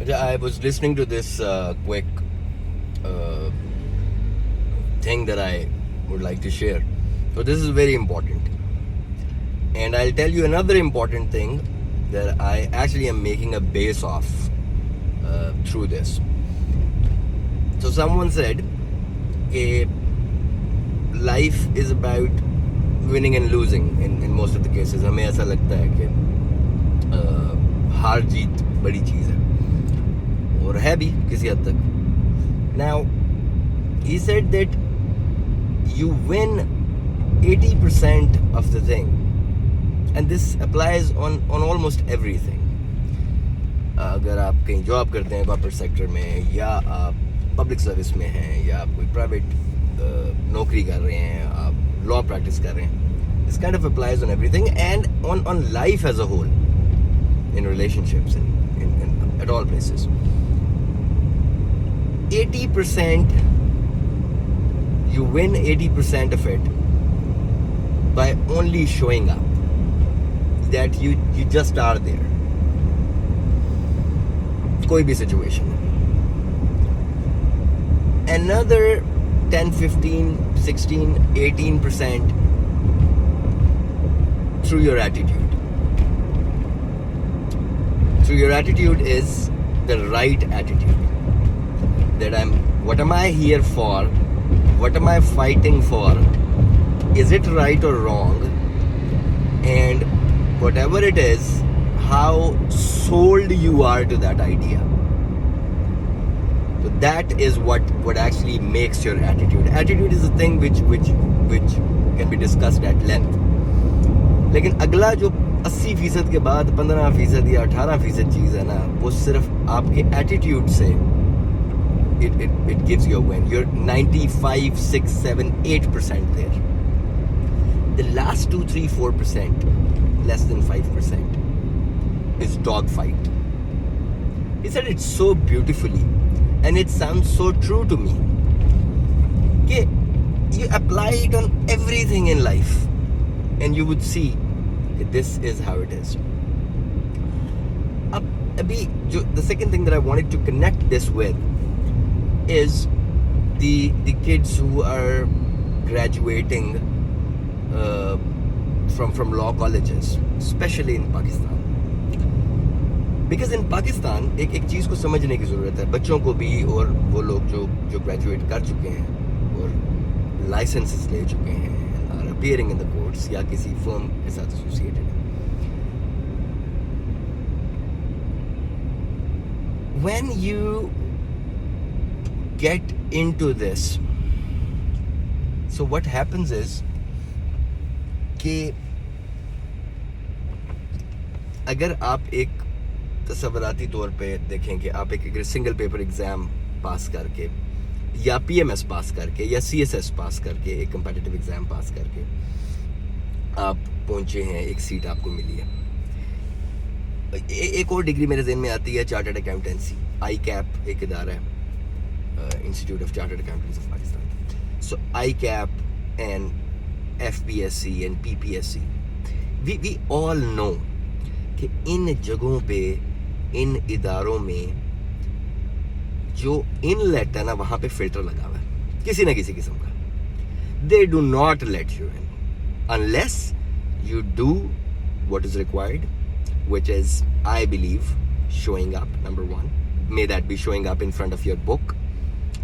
I was listening to this quick thing that I would like to share. So this is very important. And I'll tell you another important thing that I actually am making a base off through this. So someone said, life is about winning and losing in most of the cases. हमें ऐसा लगता है कि हार जीत बड़ी चीज़ है, और है भी किसी हद तक. Now, he said that you win 80% of the thing, and this applies on almost everything. अगर आप कहीं जॉब करते हैं कॉर्पोरेट सेक्टर में, या आप पब्लिक सर्विस में हैं, या आप कोई प्राइवेट नौकरी कर रहे हैं, आप लॉ प्रैक्टिस कर रहे हैं, this kind of applies on everything and on life as a whole, in relationships and at all places. 80%, you win 80% of it by only showing up, that you just are there. कोई भी situation. Another 10, 15, 16, 18% through your attitude. Through your attitude is the right attitude. That what am I here for? What am I fighting for? Is it right or wrong? And whatever it is, how sold you are to that idea. So that is what actually makes your attitude. Attitude is a thing which can be discussed at length. लेकिन अगला जो 80% के बाद 15% या 18% चीज़ है ना, वो सिर्फ आपके एटीट्यूड से it gives you a win. You're 95, 6, 7, 8% there. The last 2, 3, 4%, less than 5%, is dogfight. He said it so beautifully, and it sounds so true to me. Okay, you apply it on everything in life, and you would see that this is how it is. The second thing that I wanted to connect this with is the kids who are graduating from law colleges, especially in Pakistan. Because in Pakistan एक चीज़ को समझने की ज़रूरत है, बच्चों को भी और वो लोग जो ग्रेजुएट कर चुके हैं और लाइसेंसेस ले चुके हैं, are appearing in the courts या किसी फर्म के साथ एसोसिएटेड है. When you get into this, so what happens is कि अगर आप एक तसव्वुराती तौर पे देखें कि आप एक सिंगल पेपर एग्ज़ाम पास करके, या PMS पास करके, या CSS पास करके, एक कम्पिटिटिव एग्ज़ाम पास करके आप पहुंचे हैं, एक सीट आपको मिली है. एक और डिग्री मेरे ज़हन में आती है, चार्टर्ड अकाउंटेंसी. ICAP एक इदारा है, institute of chartered accountants of Pakistan. So ICAP and FPSC and PPSC, we all know कि इन जगहों पे, इन इदारों में जो इनलेट है ना, वहाँ पे फिल्टर लगा हुआ है किसी ना किसी किस्म का. They do not let you in unless you do what is required, which is, I believe, showing up, number one. May that be showing up in front of your book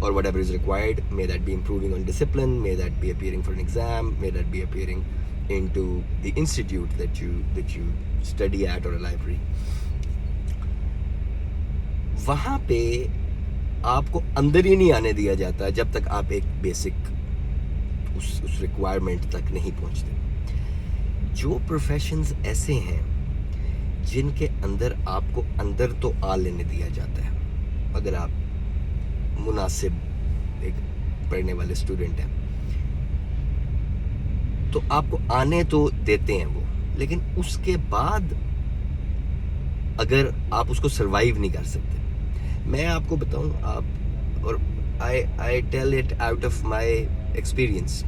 or whatever is required. May that be improving on discipline. May that be appearing for an exam. May that be appearing into the institute that you study at, or a library. वहाँ पे आपको अंदर ही नहीं आने दिया जाता जब तक आप एक बेसिक उस रिक्वायरमेंट तक नहीं पहुँचते. जो प्रोफेशंस ऐसे हैं जिनके अंदर आपको अंदर तो आ लेने दिया जाता है, अगर आप मुनासिब एक पढ़ने वाले स्टूडेंट हैं तो आपको आने तो देते हैं वो, लेकिन उसके बाद अगर आप उसको सरवाइव नहीं कर सकते. मैं आपको बताऊं, आप, और I tell it out of my experience.